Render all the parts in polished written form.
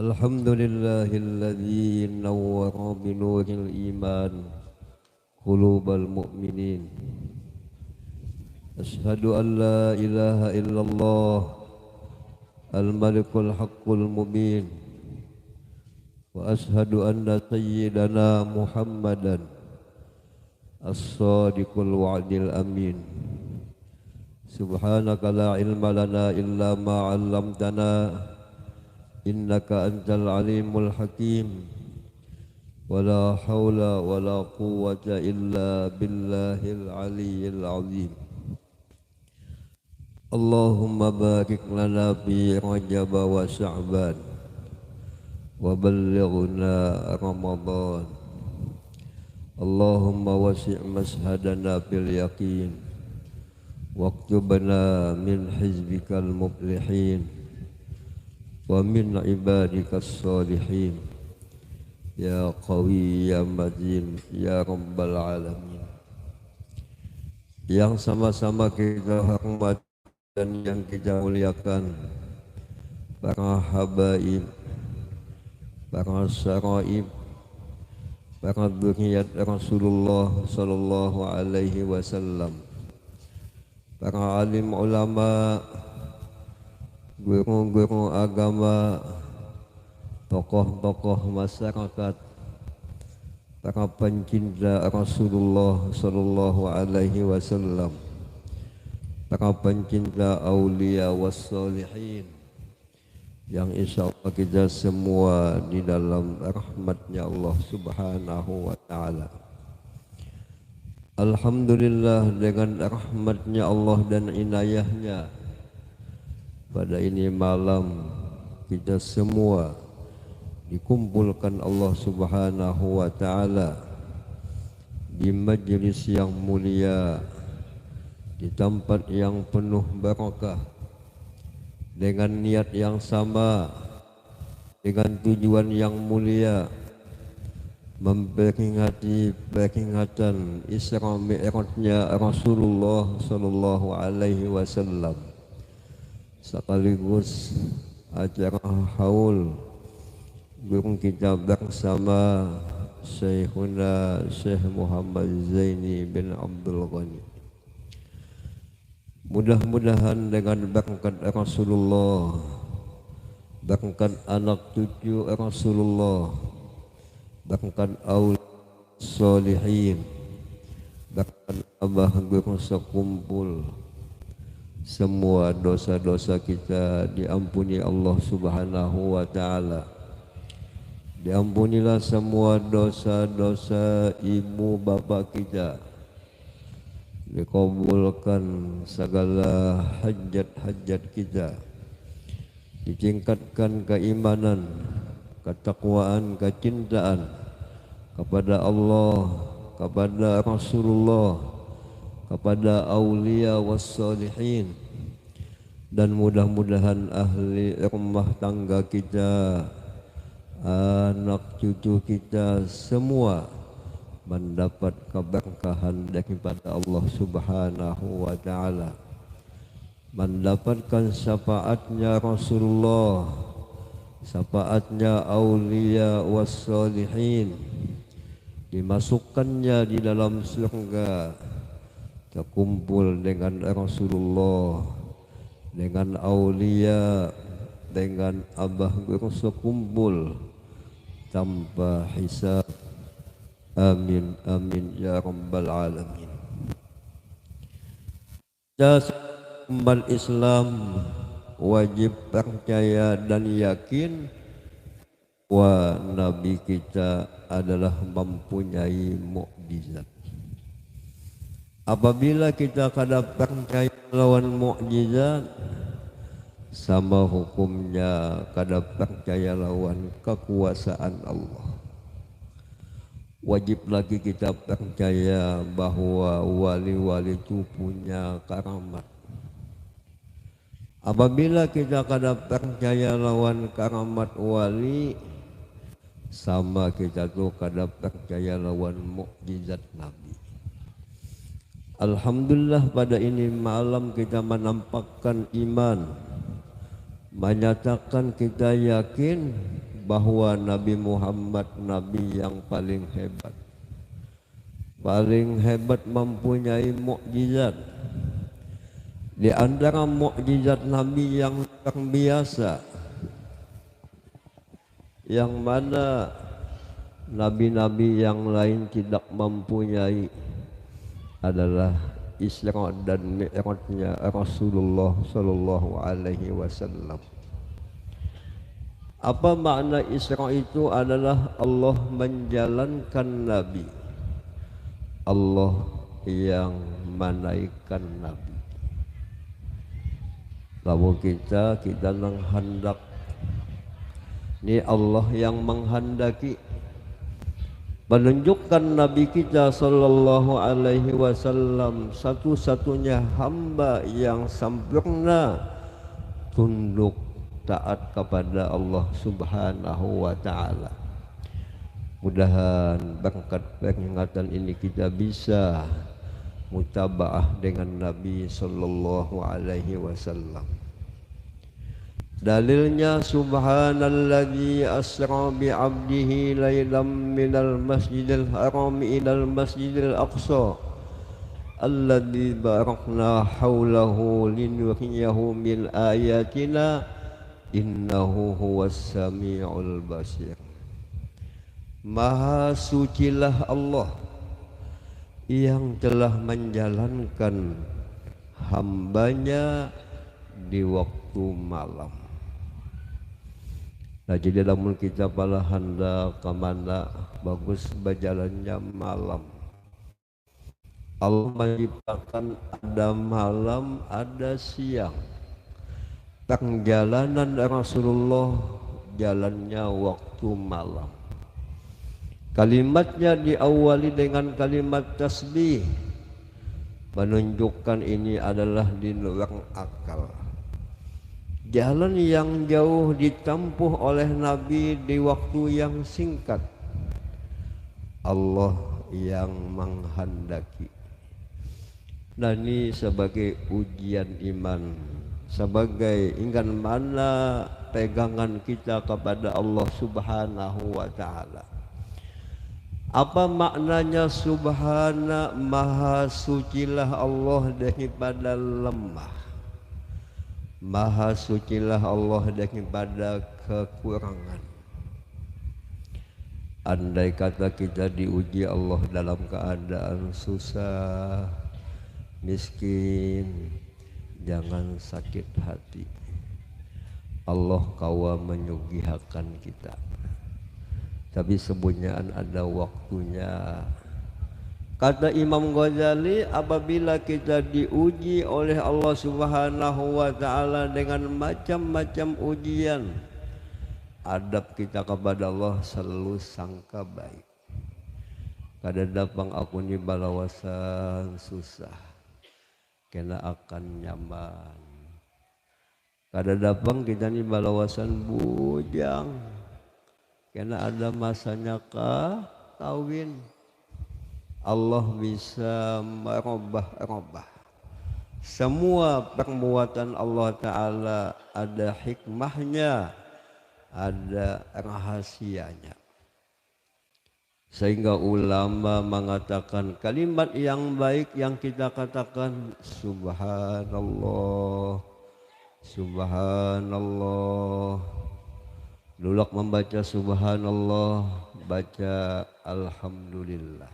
Alhamdulillahilladzi nawwara binuril iman qulubal mu'minin. Ashhadu an la ilaha illallah al-malikul haqqul mubin. Wa ashhadu anna sayyidana Muhammadan as-sadiqul wa'dil amin. Subhanaka la ilma lana illa ma 'allamtana innaka antal alimul hakim. Wala haula wala quwwata illa billahil aliyyil azim. Allahumma barik lana fi Rajab wa Sya'ban wa ballighna Ramadan. Allahumma wasi' mashhadana bil yaqin waktubna min hizbikal muflihin wa min ibadikas salihin ya qawi ya matin ya rabbal alamin. Yang sama-sama kita hormati dan yang kita muliakan para habaib, para saraib, para dzurriyyat Rasulullah sallallahu alaihi wasallam, para alim ulama, guru-guru agama, tokoh-tokoh masyarakat, para pencinta Rasulullah sallallahu alaihi wasallam, para pencinta aulia wassalihin, yang insya Allah kita semua di dalam rahmatnya Allah subhanahu wa ta'ala. Alhamdulillah, dengan rahmatnya Allah dan inayahnya, pada ini malam kita semua dikumpulkan Allah subhanahu wa ta'ala di majlis yang mulia, di tempat yang penuh barakah, dengan niat yang sama, dengan tujuan yang mulia, memperingati peringatan Isra Mi'rajnya Rasulullah sallallahu alaihi wasallam, sekaligus acara haul guru kita bersama Syekhuna Syekh Muhammad Zaini bin Abdul Ghani. Mudah-mudahan dengan berkat Rasulullah, berkat anak cucu Rasulullah, berkat awliya sholihin, berkat abah guru sekumpul, semua dosa-dosa kita diampuni Allah subhanahu wa ta'ala. Diampunilah semua dosa-dosa ibu bapa kita, dikabulkan segala hajat-hajat kita, ditingkatkan keimanan, ketakwaan, kecintaan kepada Allah, kepada Rasulullah, kepada aulia wassalihin, dan mudah-mudahan ahli rumah tangga kita, anak cucu kita semua mendapat keberkahan daripada Allah subhanahu wa ta'ala, mendapatkan syafaatnya Rasulullah, syafaatnya aulia wassalihin, dimasukkannya di dalam surga, terkumpul dengan Rasulullah, dengan aulia, dengan abah guru sekumpul tanpa hisab. Amin amin ya rabbal alamin. Umat Islam wajib percaya dan yakin bahwa Nabi kita adalah mempunyai mukjizat. Apabila kita kada percaya lawan mukjizat, sama hukumnya kada percaya lawan kekuasaan Allah. Wajib lagi kita percaya bahwa wali-wali itu punya karamat. Apabila kita kada percaya lawan karamat wali, sama kita tuh kada percaya lawan mukjizat Nabi. Alhamdulillah pada ini malam kita menampakkan iman, menyatakan kita yakin bahwa Nabi Muhammad Nabi yang paling hebat. Paling hebat mempunyai mukjizat. Di antara mukjizat Nabi yang luar biasa, yang mana nabi-nabi yang lain tidak mempunyai, adalah Isra dan Mi'rajnya Rasulullah Sallallahu Alaihi Wasallam. Apa makna Isra itu? Adalah Allah menjalankan Nabi, Allah yang menaikkan Nabi. Lalu kita menghendak, ini Allah yang menghendaki menunjukkan Nabi kita Sallallahu Alaihi Wasallam satu-satunya hamba yang sempurna, tunduk taat kepada Allah Subhanahu wa Ta'ala. Mudahan berkat peringatan ini kita bisa mutabaah dengan Nabi Sallallahu Alaihi Wasallam. Dalilnya, subhanalladzi asra bi'abdihi laylan minal masjidil haram ilal masjidil aqsa alladzi barakna haulahu linuriyahu min ayatina innahu huwas sami'ul basir. Maha sucilah Allah yang telah menjalankan hambanya di waktu malam. Nah, jadi namun kita pala hendak kemana bagus berjalannya malam. Allah menciptakan ada malam, ada siang. Perjalanan Rasulullah jalannya waktu malam. Kalimatnya diawali dengan kalimat tasbih, menunjukkan ini adalah di luar akal. Jalan yang jauh ditempuh oleh Nabi di waktu yang singkat. Allah yang menghendaki. Dan ini sebagai ujian iman, sebagai ingin mana pegangan kita kepada Allah Subhanahu wa Ta'ala. Apa maknanya subhana? Maha sucilah Allah daripada lemah, maha sucilah Allah daripada kekurangan. Andai kata kita diuji Allah dalam keadaan susah, miskin, jangan sakit hati. Allah kawa menyugihakan kita, tapi sebenarnya ada waktunya. Kata Imam Ghazali, apabila kita diuji oleh Allah Subhanahu wa Ta'ala dengan macam-macam ujian, adab kita kepada Allah selalu sangka baik. Kada dapang aku ni balawasan susah, kena akan nyaman. Kada dapang kita ni balawasan bujang, kena ada masanya kawin. Allah bisa merubah-rubah. Semua perbuatan Allah Ta'ala ada hikmahnya, ada rahasianya. Sehingga ulama mengatakan kalimat yang baik yang kita katakan subhanallah, subhanallah. Dulak membaca subhanallah, baca alhamdulillah.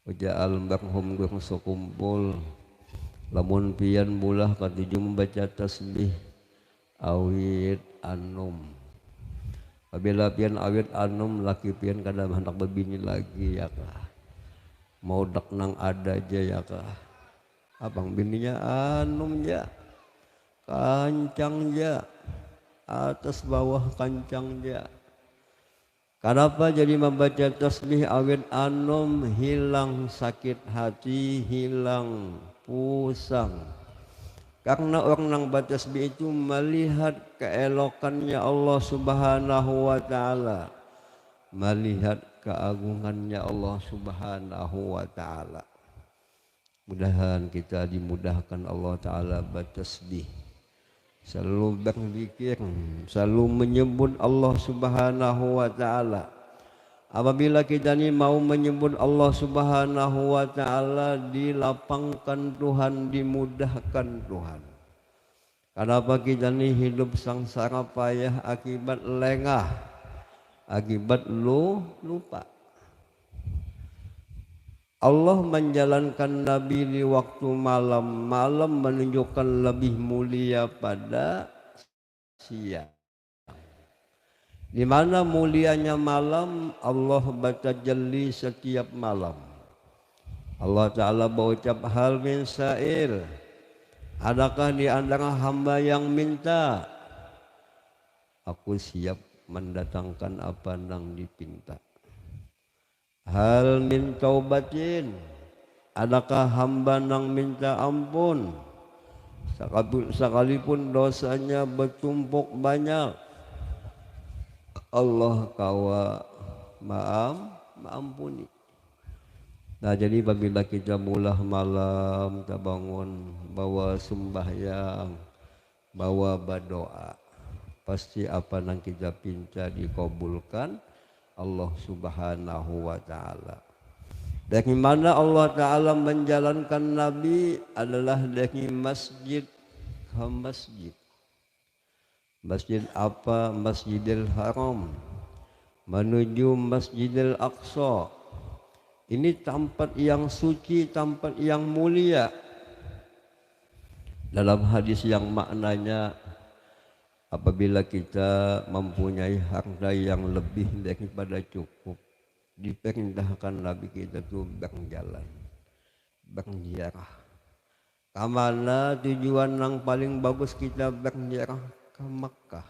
Uja almarhum guru sekumpul, lamun pian bulah katujuh membaca tasbih awit anum. Apabila pian awit anum, laki pian kadang hendak berbini lagi ya kah. Mau dak nang ada aja ya kah. Abang bininya anum ya, kancang ya, atas bawah kancang ya. Kenapa jadi membaca tasbih awit anum? Hilang sakit hati, hilang pusang. Karena orang yang baca tasbih itu melihat keelokannya Allah Subhanahu wa Ta'ala, melihat keagungannya Allah Subhanahu wa Ta'ala. Mudahan kita dimudahkan Allah Ta'ala bertasbih selalu berzikir, selalu menyebut Allah Subhanahu wa taala. Apabila kita ni mau menyebut Allah Subhanahu wa taala, dilapangkan Tuhan, dimudahkan Tuhan. Kenapa kita ni hidup sangsara payah akibat lengah, akibat lupa. Allah menjalankan Nabi di waktu malam. Malam menunjukkan lebih mulia pada siang. Di mana mulianya malam, Allah bertajalli setiap malam. Allah Ta'ala berucap, hal min sa'il, adakah di antara hamba yang minta? Aku siap mendatangkan apa yang dipinta. Hal min taubatin, adakah hamba yang minta ampun sekalipun dosanya bertumpuk banyak, Allah kawa maampuni. Nah, jadi apabila kita mulah malam, kita bangun bawa sembahyang, bawa berdoa, pasti apa yang kita pinta dikabulkan Allah Subhanahu wa taala. Dari mana Allah Ta'ala menjalankan Nabi adalah dari masjid ke masjid. Masjid apa? Masjidil Haram menuju Masjidil Aqsa. Ini tempat yang suci, tempat yang mulia. Dalam hadis yang maknanya, apabila kita mempunyai harta yang lebih daripada cukup, diperintahkan Nabi kita itu berjalan, berziarah. Kemana tujuan yang paling bagus kita berziarah? Ke Makkah,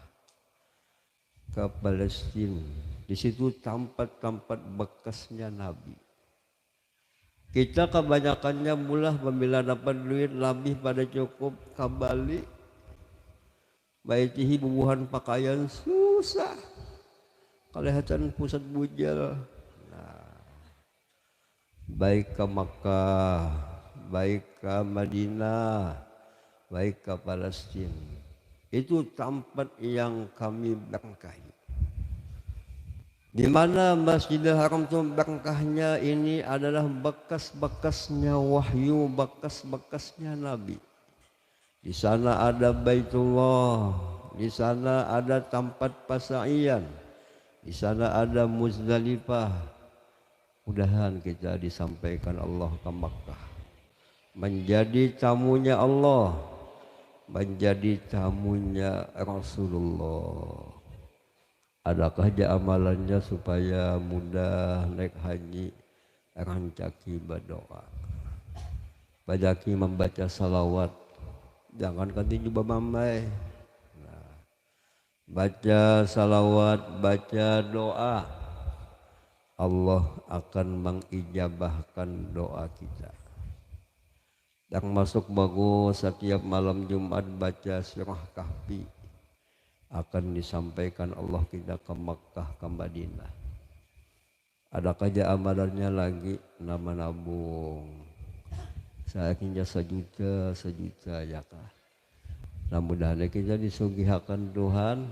ke Palestina. Di situ tempat-tempat bekasnya Nabi. Kita kebanyakannya mulah apabila dapat duit lebih pada cukup, kembali baitihi bubuhan pakaian susah, kelihatan pusat bujal. Nah, baik ke Makkah, baik ke Madinah, baik ke Palestina, itu tempat yang kami berkahi. Di mana Masjidil Haram itu berkahnya ini adalah bekas-bekasnya wahyu, bekas-bekasnya Nabi. Di sana ada Baitullah, di sana ada tempat pasaian, di sana ada Muzdalifah. Mudahan kita disampaikan Allah ke Makkah, menjadi tamunya Allah, menjadi tamunya Rasulullah. Adakah dia amalannya supaya mudah naik haji? Rancaki berdoa, bajaki membaca salawat. Jangan kanti juga mamai. Nah, baca salawat, baca doa, Allah akan mengijabahkan doa kita. Yang masuk bagus setiap malam Jumat baca surah Kahfi, akan disampaikan Allah kita ke Makkah, ke Madinah. Adakah dia amalannya lagi? Nama nabung. Saya kira sejuta ya kah. Nah, mudah-mudahan kita disugihakan Tuhan,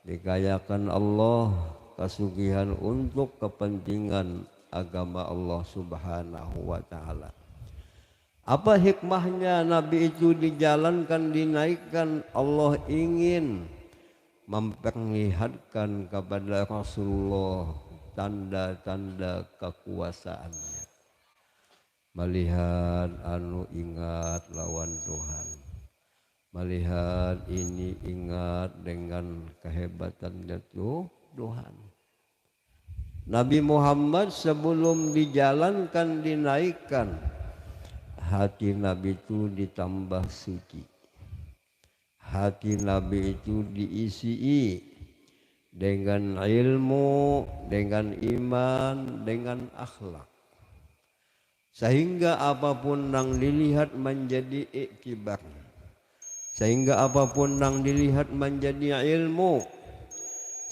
dikayakan Allah kasugihan untuk kepentingan agama Allah Subhanahu wa taala. Apa hikmahnya Nabi itu dijalankan, dinaikkan? Allah ingin memperlihatkan kepada Rasulullah tanda-tanda kekuasaannya. Melihat ingat lawan Tuhan, melihat ini ingat dengan kehebatannya Tuhan. Nabi Muhammad sebelum dijalankan, dinaikkan, hati Nabi itu ditambah suci. Hati Nabi itu diisi dengan ilmu, dengan iman, dengan akhlak. Sehingga apapun yang dilihat menjadi iktibar. Sehingga apapun yang dilihat menjadi ilmu.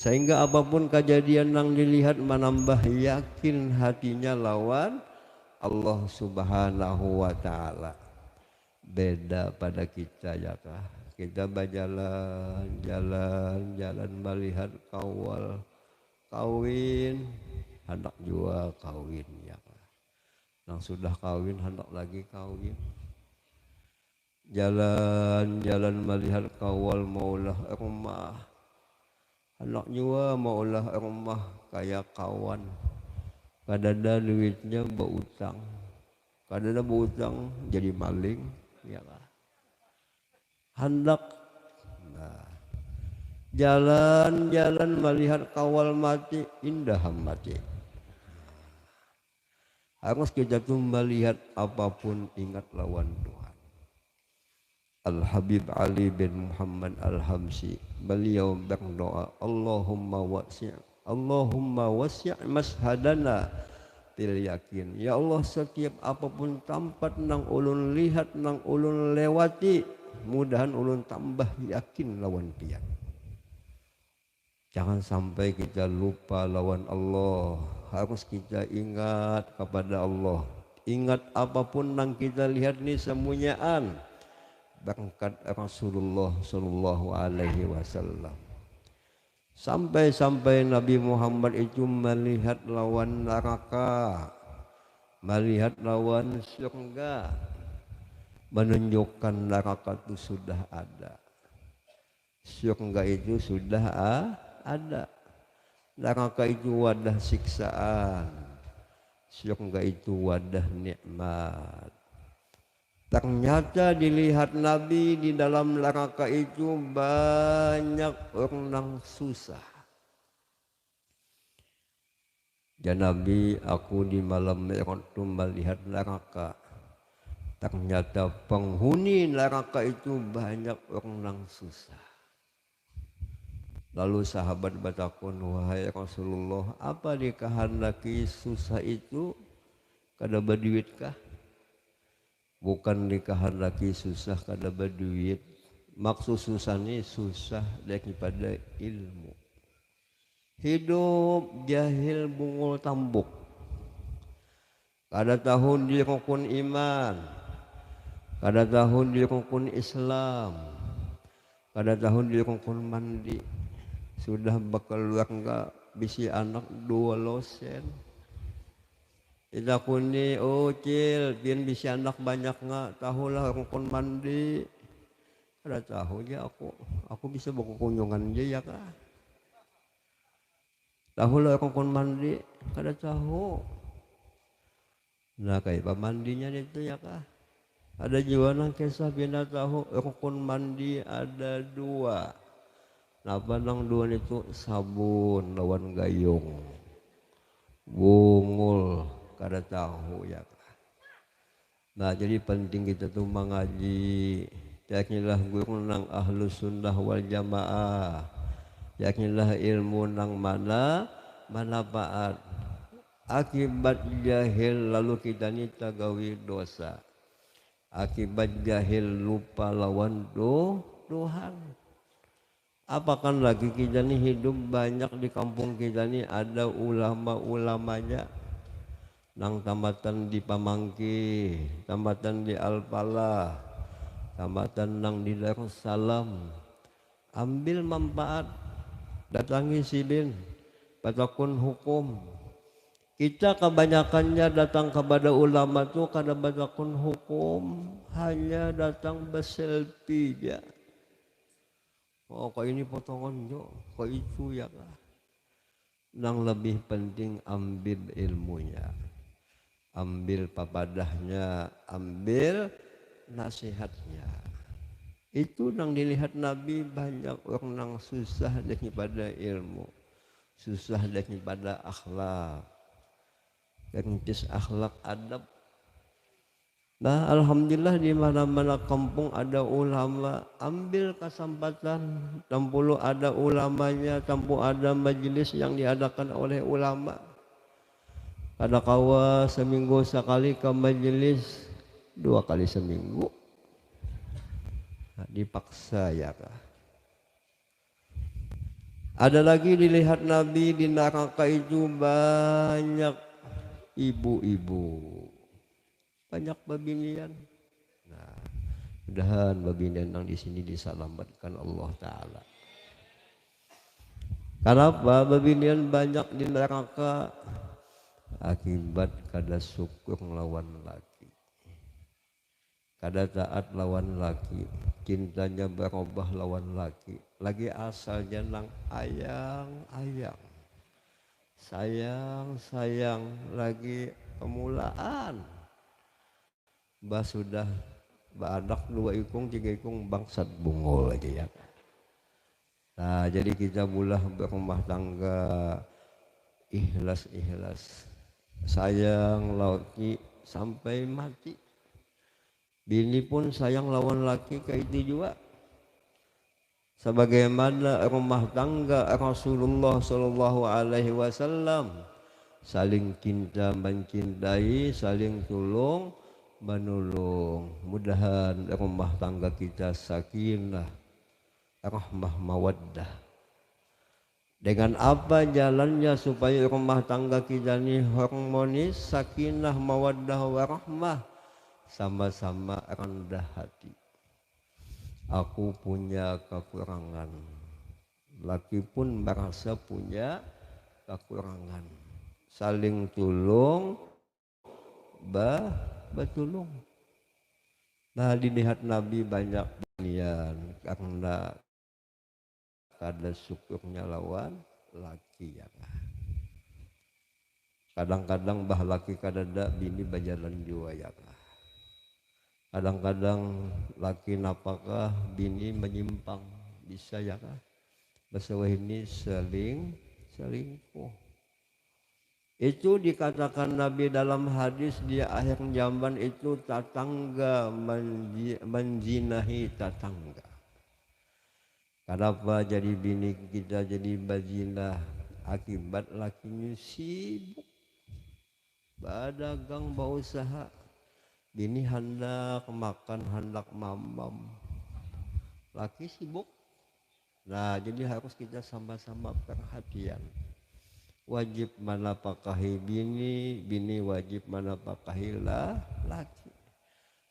Sehingga apapun kejadian yang dilihat menambah yakin hatinya lawan Allah Subhanahu wa ta'ala. Beda pada kita ya kah? kita jalan melihat kawal kawin, hendak jua kawin ya. Nang sudah kawin hendak lagi kawin. Jalan melihat kawal maulah rumah, hendak jua maulah rumah kayak kawan. Kadada duitnya berutang, kadada berutang jadi maling ya. Hendak jalan melihat kawal mati, indah mati. Harus kita tuh melihat apapun ingat lawan Tuhan. Al-Habib Ali bin Muhammad Al-Hamsi, beliau berdoa, Allahumma wasi' mashadana til yakin. Ya Allah, setiap apapun tempat nang ulun lihat, nang ulun lewati, mudahan ulun tambah yakin lawan pian. Jangan sampai kita lupa lawan Allah. Harus kita ingat kepada Allah. Ingat apapun yang kita lihat ni semuanyaan berkat Rasulullah sallallahu alaihi wasallam. Sampai Nabi Muhammad itu melihat lawan neraka, melihat lawan surga, menunjukkan neraka itu sudah ada, surga itu sudah ada. Neraka itu wadah siksaan, surga itu wadah nikmat. Ternyata dilihat Nabi di dalam neraka itu banyak orang susah. Dan Nabi, aku di malam Mi'raj itu melihat neraka. Ternyata penghuni neraka itu banyak orang susah. Lalu sahabat bertakun, wahai Rasulullah, apa dikehendaki susah itu? Kada berduitkah? Bukan dikehendaki susah kada berduit. Maksud susah ini susah daripada ilmu. Hidup jahil bungul tambuk. Kada tahu di rukun iman, kada tahu di rukun Islam, kada tahu di rukun mandi. Sudah berkeluar enggak bisi anak 2 losen. Ida kuni cil pian bisi anak banyak enggak tahulah rukun mandi. Kada tahu ya aku bisa berkunjungan je ya kah. Tahulah rukun mandi kada tahu. Nah kayak mandinya itu ya kah. Ada juga nang kisah bina tahu rukun mandi ada 2. Napa nang 2 itu sabun lawan gayung, bungul kada tahu ya. Nah jadi penting kita tuh mengaji. Yakinlah guru nang ahlus sunnah wal jamaah. Yakinlah ilmu nang manfaat. Akibat jahil lalu kita ni tagawi dosa. Akibat jahil lupa lawan Tuhan. Apakah lagi kita ni hidup banyak di kampung kita ni ada ulama-ulamanya. Nang tamatan di Pamangki, tamatan di Alpala, tamatan nang di Darussalam. Ambil manfaat, datangi sidin, patakun hukum. Kita kebanyakannya datang kepada ulama tu kada patakun hukum, hanya datang berselfie je. Oh kok ini potongan jo, kok itu ya kah? Nang lebih penting ambil ilmunya, ambil papadahnya, ambil nasihatnya. Itu nang dilihat Nabi banyak orang nang susah daripada ilmu, susah daripada akhlak, kentis akhlak adab. Nah alhamdulillah di mana-mana kampung ada ulama, ambil kesempatan. Tampulu ada ulamanya, tampu ada majelis yang diadakan oleh ulama. Ada kawa seminggu sekali ke majelis, 2 kali seminggu. Nah, dipaksa ya kah? Ada lagi dilihat Nabi di neraka itu banyak ibu-ibu. Banyak pemilihan. Nah, Mudahan babi nang di sini diselamatkan Allah Ta'ala. Kenapa babinian banyak di neraka? Akibat kada syukur lawan laki, kada taat lawan laki, cintanya berubah lawan laki, lagi asalnya nang ayang-ayang, sayang-sayang, lagi pemulaan, bah sudah anak 2 ikung 3 ikung bangsat bungol lagi ya. Nah jadi kita mulah berumah tangga ikhlas sayang laki sampai mati. Bini pun sayang lawan laki kayak itu juga. Sebagaimana rumah tangga Rasulullah Shallallahu Alaihi Wasallam saling cinta mencintai, saling tolong menolong. Mudahan rumah tangga kita sakinah, rahmah, mawaddah. Dengan apa jalannya supaya rumah tangga kita ini harmonis, sakinah, mawaddah, warahmah, sama-sama rendah hati. Aku punya kekurangan, laki pun merasa punya kekurangan, saling tolong, betulung. Nah dilihat Nabi banyak binian karena kada syukurnya lawan laki ya. Kadang-kadang bah laki kadada bini berjalan jua ya. Kadang-kadang laki napakah bini menyimpang bisa ya kah? Bahasa ini selingkuh. Itu dikatakan Nabi dalam hadis di akhir zaman itu tetangga menjinahi tetangga. Kenapa jadi bini kita jadi bajinah? Akibat lakinya sibuk berdagang berusaha, bini hendak makan hendak mamam, laki sibuk. Nah jadi harus kita sama-sama perhatian. Wajib menafkahi bini, bini wajib menafkahi laki.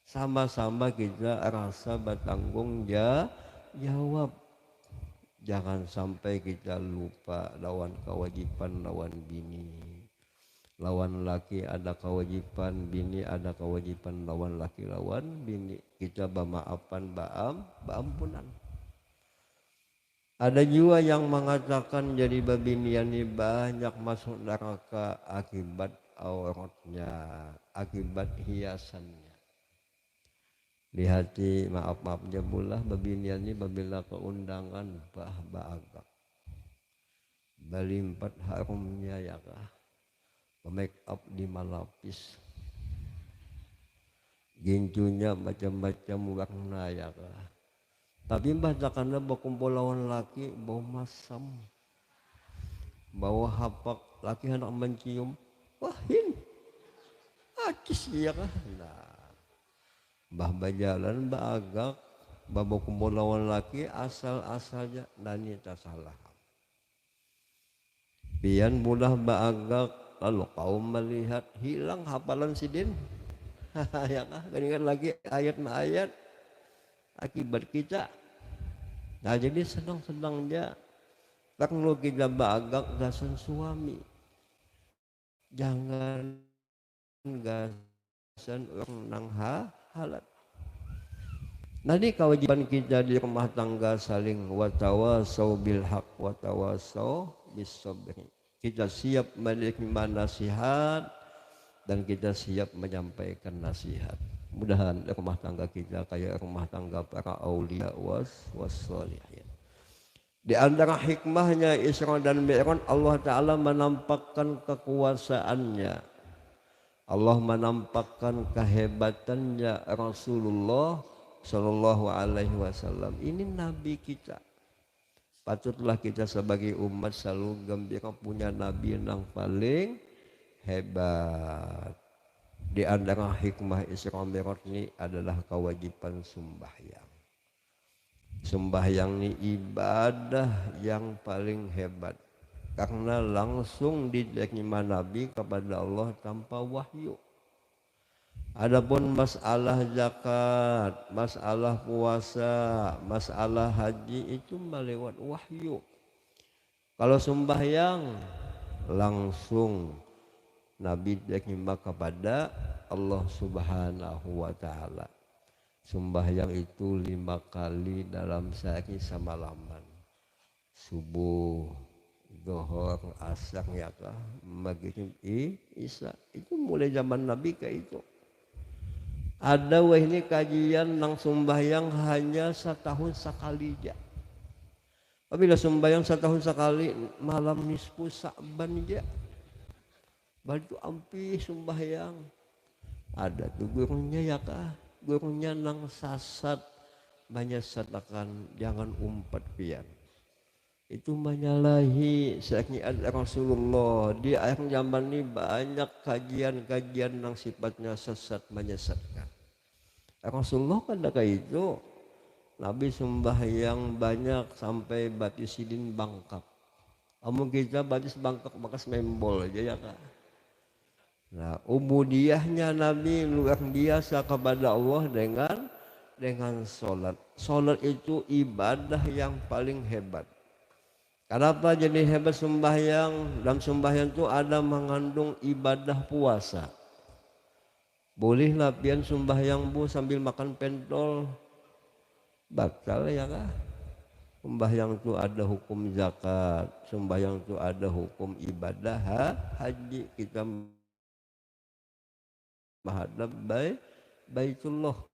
Sama-sama kita rasa bertanggung jawab. Jangan sampai kita lupa lawan kewajiban lawan bini. Lawan laki ada kewajiban, bini ada kewajiban lawan laki lawan bini. Kita bermaafan, beampunan. Ada juga yang mengatakan jadi babinian ini banyak masuk neraka akibat auratnya, akibat hiasannya. Lihati maaf jabulah babinian ini babila keundangan agak balimpat harumnya ya kah, make up 5 lapis, gincunya macam-macam warna ya kah. Tapi bacakannya berkumpul lawan laki bau masam, bau hapak, laki hendak mencium, wahin, acis ya kah. Nah, bah bajalan agak bawa kumpul lawan laki asal-asalnya nani tak salah. Pian mudah agak lalu kaum melihat hilang hafalan sidin. Ya kah, kan lagi ayat akibat kita. Nah jadi senang-senangnya perlu kita agak gasan suami. Jangan gasan orang nang halat. Nanti kewajiban kita di rumah tangga saling watawasau bil haq watawasau bis sabri. Kita siap menerima nasihat dan kita siap menyampaikan nasihat. Mudahan rumah tangga kita kayak rumah tangga para aulia wassalihin. Di antara hikmahnya Isra dan Mi'raj, Allah Ta'ala menampakkan kekuasaannya. Allah menampakkan kehebatannya Rasulullah Sallallahu Alaihi Wasallam. Ini Nabi kita. Patutlah kita sebagai umat selalu gembira punya Nabi yang paling hebat. Di antara hikmah Isra Mi'raj ini adalah kewajiban sembahyang. Sembahyang ini ibadah yang paling hebat karena langsung diterima Nabi kepada Allah tanpa wahyu. Adapun masalah zakat, masalah puasa, masalah haji itu melewat wahyu. Kalau sembahyang langsung Nabi menyimak kepada Allah Subhanahu wa taala. Sembahyang itu 5 kali dalam sehari semalaman. Subuh, zuhur, asar ya kah, maghrib, isya. Itu mulai zaman Nabi kayak itu. Ada wah ini kajian nang sembahyang hanya setahun sekali aja. Apabila sembahyang setahun sekali malam nisfu Sa'ban aja. Baju ampi sembahyang. Ada tuh gurunya ya kah? Gurunya nang sasat banyak satakan jangan umpat pian. Itu menyalahi syakiat Rasulullah. Di akhir zaman ini banyak kajian-kajian nang sifatnya sesat menyesatkan. Rasulullah kan kayak itu. Nabi sembahyang banyak sampai batis sidin bangkak. Kamu kita batis bangkak bekas membol aja ya kak. Nah, ubudiyahnya Nabi luar biasa kepada Allah dengan sholat. Sholat itu ibadah yang paling hebat. Kenapa jadi hebat sembahyang? Dalam sembahyang itu ada mengandung ibadah puasa. Bolehlah pian sembahyang bu sambil makan pentol. Batal ya kah? Sembahyang itu ada hukum zakat. Sembahyang itu ada hukum ibadah haji. Kita menghadap Baitullah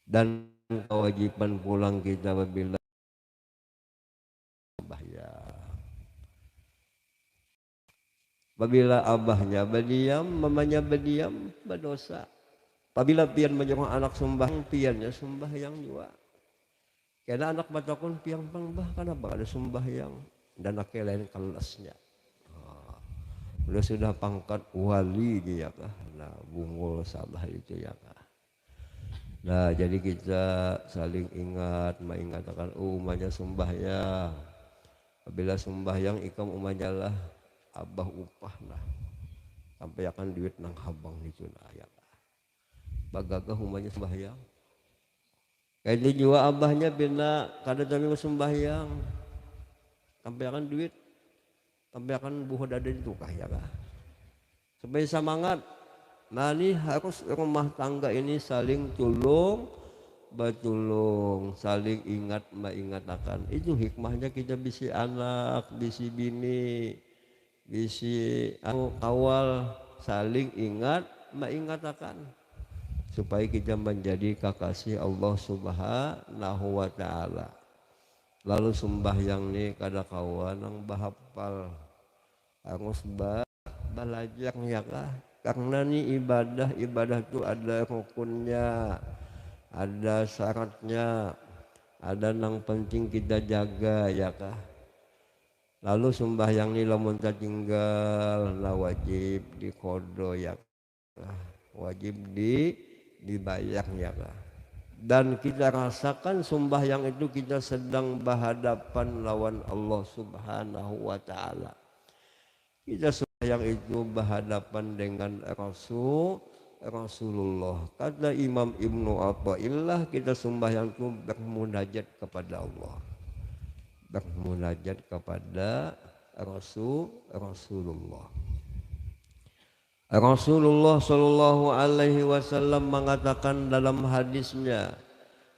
dan kewajiban pulang kita apabila sembahyang. Apabila abahnya berdiam, mamanya berdiam, berdosa. Apabila pian menyuruh anak sembahyang, piannya sembahyang juga. Karena anak batakun piang pangbah kenapa ada sembahyang dan anak lain kelasnya. Beliau sudah pangkat wali dia kah. Nah bungul salah itu ya kah. Nah jadi kita saling ingat mengingatkan umatnya sembahyang. Apabila sembahyang ikam umatnya lah abah upah lah sampai akan duit nang habang itu nah ya kah. Bagagah umatnya sembahyang. Kayak juga abahnya bina kada kami sembahyang sampai akan duit. Sampai akan buah daden itu kah ya kah. Supaya semangat. Nah ini harus rumah tangga ini saling tolong batulung, saling ingat mengingatkan. Itu hikmahnya kita bisi anak, bisi bini, bisi kawal saling ingat mengingatkan supaya kita menjadi kekasih Allah Subhanahu wa taala. Lalu sembahyang ni kada kawan nang bahapal harus belajar ya kah. Karena ni ibadah itu ada rukunnya, ada syaratnya, ada nang penting kita jaga ya kah. Lalu sembahyang ni lamun tinggal lah wajib dikodo ya kah. Wajib dibayar ya kah. Dan kita rasakan sembahyang itu kita sedang berhadapan lawan Allah Subhanahu wa taala. Kita sembahyang itu berhadapan dengan Rasulullah. Kata Imam Ibnu Athaillah kita sembahyang itu bermunajat kepada Allah. Bermunajat kepada Rasulullah. Rasulullah sallallahu alaihi wasallam mengatakan dalam hadisnya,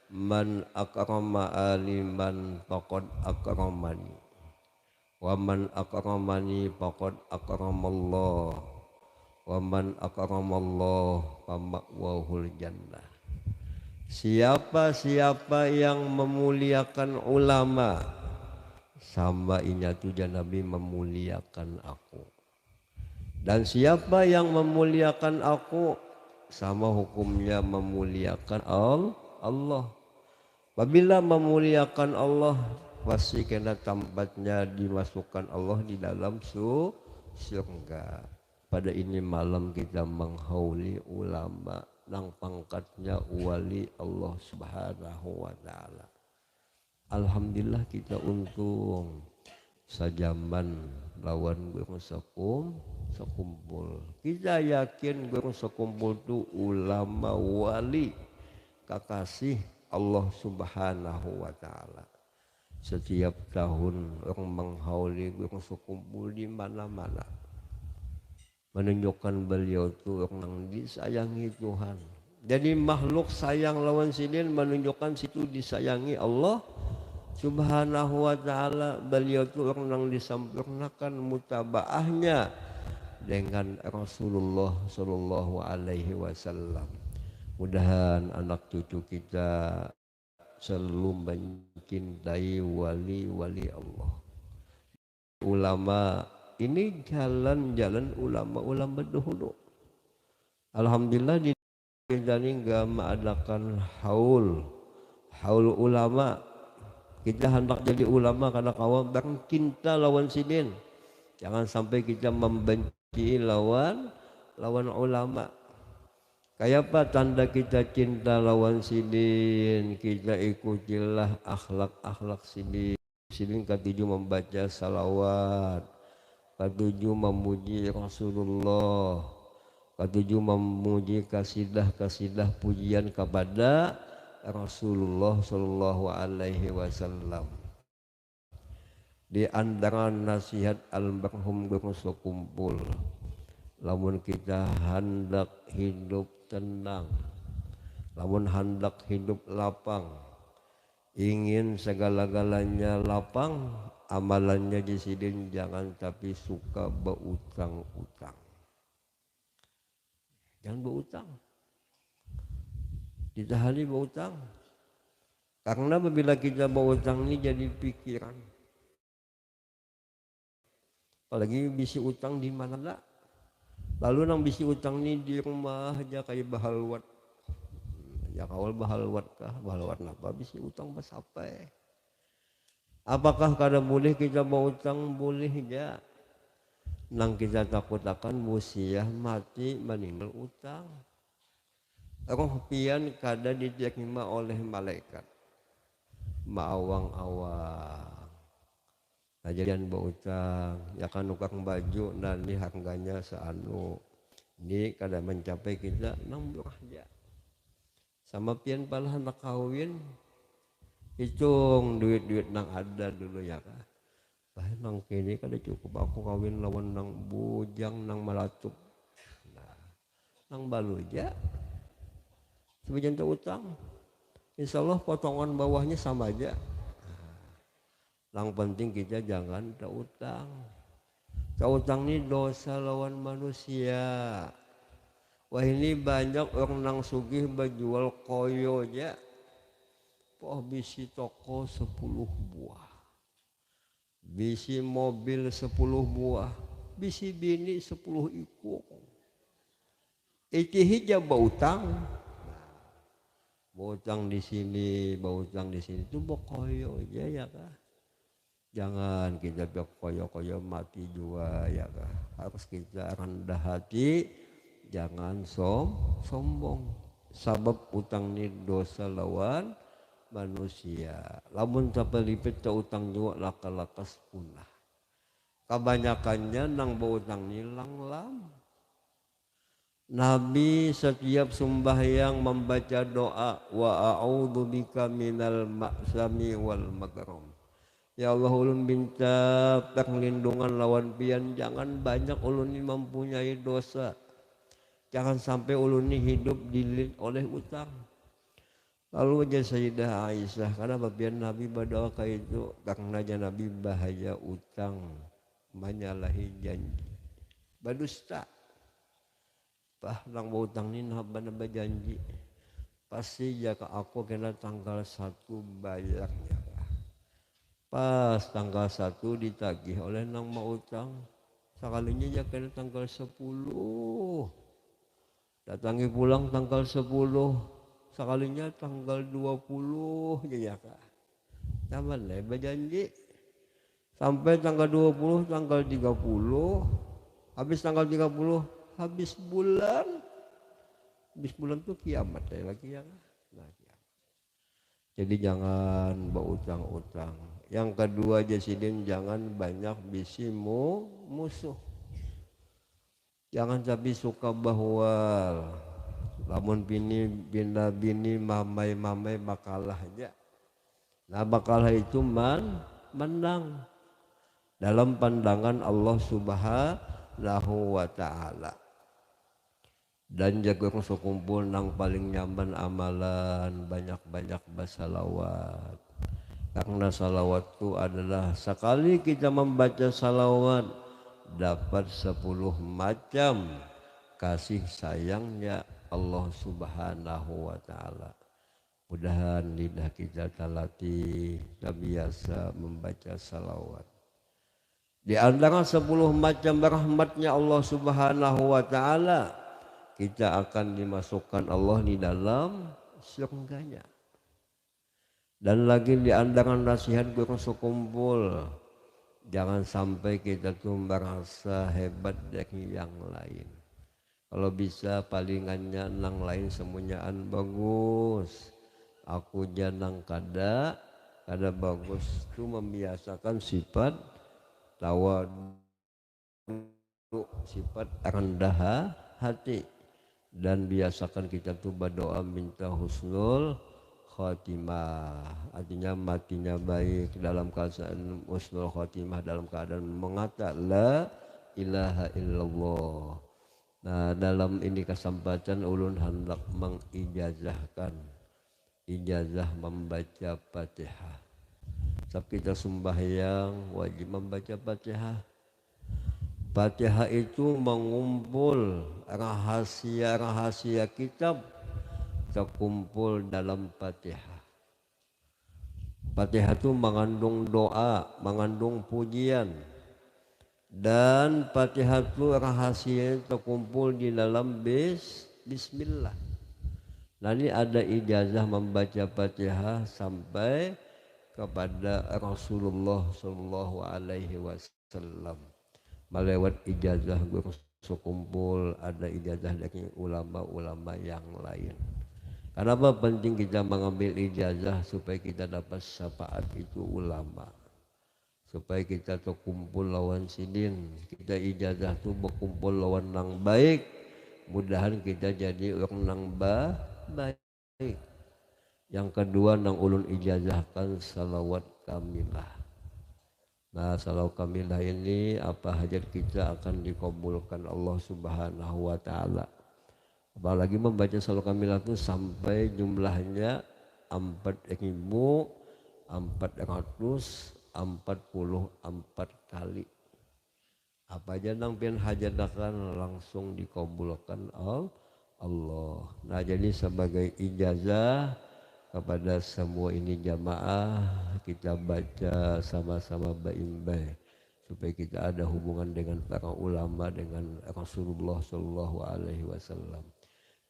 man akrama aliman faqad akramani. Wa man akramani faqad akramallah. Wa man akramallah fama'wahul jannah. Siapa yang memuliakan ulama, sama inya tujuan Nabi memuliakan aku. Dan siapa yang memuliakan aku, sama hukumnya memuliakan Allah. Apabila memuliakan Allah, pasti kena tempatnya dimasukkan Allah di dalam surga. Pada ini malam kita menghauli ulama nang pangkatnya wali Allah Subhanahu wa taala. Alhamdulillah kita untung sajaman lawan guru sekum sekumpul. Kita yakin guru sekumpul tu ulama wali kekasih Allah Subhanahu wa taala. Setiap tahun orang menghauli guru sekumpul di mana-mana. Menunjukkan beliau tu orang disayangi Tuhan. Jadi makhluk sayang lawan sidin menunjukkan situ disayangi Allah Subhanahu wa taala. Beliau tu orang yang disempurnakan mutabaahnya dengan Rasulullah sallallahu alaihi wasallam. Mudahan anak cucu kita selalu mencintai wali-wali Allah. Ulama ini jalan-jalan ulama-ulama dahulu. Alhamdulillah di kita ini enggak mengadakan haul ulama. Kita hendak jadi ulama karena kawan cinta lawan sidin. Jangan sampai kita membenci lawan ulama. Kayak apa tanda kita cinta lawan sidin? Kita ikutilah akhlak sidin. Sidin ketujuh membaca salawat, ketujuh memuji Rasulullah, ketujuh memuji kasidah pujian kepada Rasulullah sallallahu alaihi wasallam. Di antara nasihat almarhum guru sekumpul, lamun kita hendak hidup tenang, lamun hendak hidup lapang, ingin segala-galanya lapang, amalannya disidin jangan tapi suka berutang-utang. Jangan berutang. Ditahani berutang. Karena apabila kita berutang ini jadi pikiran. Apalagi bisi utang di mana lah. Lalu nang bisi utang ini di rumah aja kayak bahalwat. Ya kawal bahalwat kah? Bahalwat apa? Bisi utang bersampai. Apakah kada boleh kita berutang? Boleh aja. Nang kita takut akan musiah mati meninggal utang. Roh pian kada diterima oleh malaikat. Maawang-awang. Kejadian berutang, ya kan nukang baju nanti harganya seanu. Ini kada mencapai kita nang aja. Sama pian palah nak kawin, hitung duit-duit nang ada dulu ya kah. Bah nang kini kada cukup aku kawin lawan nang bujang nang malatup. Nah, nang balu aja. Sebagian utang, insya Allah potongan bawahnya sama aja. Yang penting kita jangan utang. Utang ini dosa lawan manusia. Wah ini banyak orang nang sugih berjual koyo aja. Poh bisi toko 10 buah. Bisi mobil 10 buah. Bisi bini 10 ikut. Iki hijab utang. Bautang di sini, bautang di sini itu bokoyo aja ya kah? Jangan kita bokoyo-koyo mati juga ya kah? Harus kita rendah hati, jangan sombong. Sebab utang ini dosa lawan manusia. Lamun tapelipit ke utang juga laka-lakas punah. Kebanyakannya nang bautang ini lang-lang. Nabi setiap sembahyang membaca doa wa a'udzu bika minal ma'sami wal magharam. Ya Allah ulun minta perlindungan lawan pian, jangan banyak ulun ini mempunyai dosa. Jangan sampai ulun ini hidup dililit oleh utang. Lalu aja Sayyidah Aisyah, karena pian Nabi berdoa kayak itu karena aja Nabi bahaya utang, menyalahi janji, berdusta. Bah nang utang ni naba janji pasti jaka aku kena tanggal 1 bayarnya. Pas tanggal 1 ditagih oleh nang mau utang, sekalinya ya kena tanggal 10. Datangi pulang tanggal 10, sekalinya tanggal 20 ya kak. Taman lah berjanji sampai tanggal 20, tanggal 30, habis tanggal 30 habis bulan tuh kiamat ya lagi ya. Nah, kiamat. Jadi jangan berutang-utang. Yang kedua jasidin jangan banyak bisi musuh. Jangan tapi suka bahwal. Lamun bini bina bini mamai bakalah aja. Nah bakalah itu menang dalam pandangan Allah Subhanahu wa ta'ala. Dan jaga kumpul nang paling nyaman amalan banyak-banyak bersalawat. Karena salawat itu adalah sekali kita membaca salawat dapat 10 macam kasih sayangnya Allah Subhanahu wa ta'ala. Mudahan lidah kita terlatih terbiasa membaca salawat. Di antara 10 macam rahmatnya Allah Subhanahu wa ta'ala, kita akan dimasukkan Allah di dalam surganya. Dan lagi di antara nasihat guru sekumpul, jangan sampai kita tuh merasa hebat dari yang lain. Kalau bisa palingannya nang lain semuanyaan bagus, aku janang kada bagus. Itu membiasakan sifat tawadu, sifat rendah hati. Dan biasakan kita tuh berdoa minta husnul khotimah, artinya matinya baik dalam keadaan husnul khotimah, dalam keadaan mengatakan la ilaha illallah. Nah dalam ini kesempatan ulun hendak mengijazahkan ijazah membaca Fatihah. Sebab kita sembahyang wajib membaca Fatihah. Fatihah itu mengumpul rahasia-rahasia kitab terkumpul dalam Fatihah. Fatihah itu mengandung doa, mengandung pujian. Dan Fatihah itu rahasia terkumpul di dalam bismillah. Nah ini ada ijazah membaca Fatihah sampai kepada Rasulullah Sallallahu Alaihi Wasallam. Melewat ijazah guru sekumpul, ada ijazah dari ulama-ulama yang lain. Kenapa penting kita mengambil ijazah? Supaya kita dapat syafaat itu ulama, supaya kita terkumpul lawan sidin. Kita ijazah itu berkumpul lawan nang baik, mudahan kita jadi orang nang baik. Yang kedua nang ulun ijazahkan salawat kamilah. Nah salawat kamilah ini apa hajat kita akan dikabulkan Allah Subhanahu wa ta'ala. Apalagi membaca salawat kamilah itu sampai jumlahnya 4.444 kali. Apa aja nang pian hajatakan langsung dikabulkan Allah. Nah jadi sebagai ijazah kepada semua ini jamaah, kita baca sama-sama baik-baik supaya kita ada hubungan dengan para ulama, dengan Rasulullah Sallallahu Alaihi Wasallam.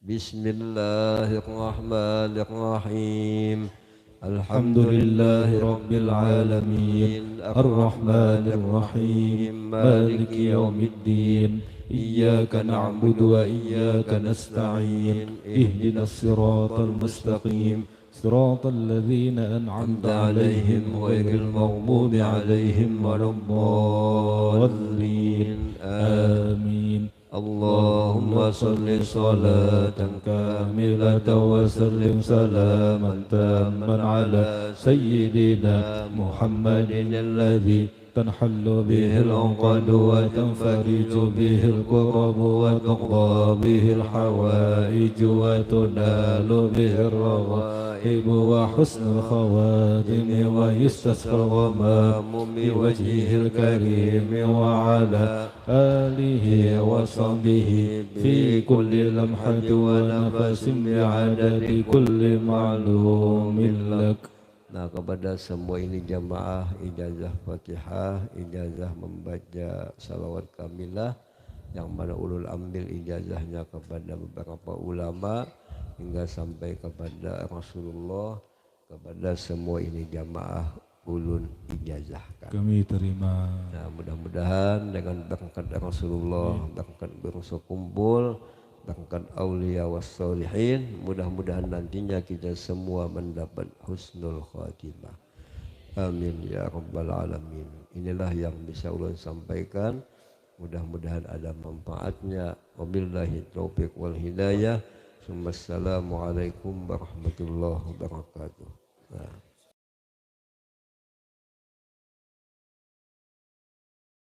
Bismillahirrahmanirrahim. Alhamdulillahi Rabbil Alamin, Ar-Rahmanir Rahim, Maliki Yawmiddin, Iyyaka na'budu wa iyyaka nasta'in, Ihdinas siratal mustaqim, صراط الذين أنعمت عليهم غير المغضوب عليهم ولا الضالين آمين. اللهم صل صلاة كاملة وسلم سلاما تاما على سيدنا محمد الذي تنحل به العقد وتنفرج به الكرب وتقضى به الحوائج وتنال به الرغائب وحسن الخواتم ويستسقى الغمام بوجهه الكريم وعلى آله وصحبه في كل لمحة ونفس بعدد كل معلوم لك. Nah kepada semua ini jamaah ijazah Fatihah, ijazah membaca salawat kamilah yang mana ulul ambil ijazahnya kepada beberapa ulama hingga sampai kepada Rasulullah. Kepada semua ini jamaah ulun ijazahkan. Kami terima. Nah mudah-mudahan dengan berkat Rasulullah, berkat guru sekumpul, berkat aulia wassolihin, mudah-mudahan nantinya kita semua mendapat husnul khatimah. Amin ya rabbal alamin. Inilah yang bisa ulun sampaikan. Mudah-mudahan ada manfaatnya. Wabillahi taufiq wal hidayah. Assalamualaikum warahmatullahi wabarakatuh.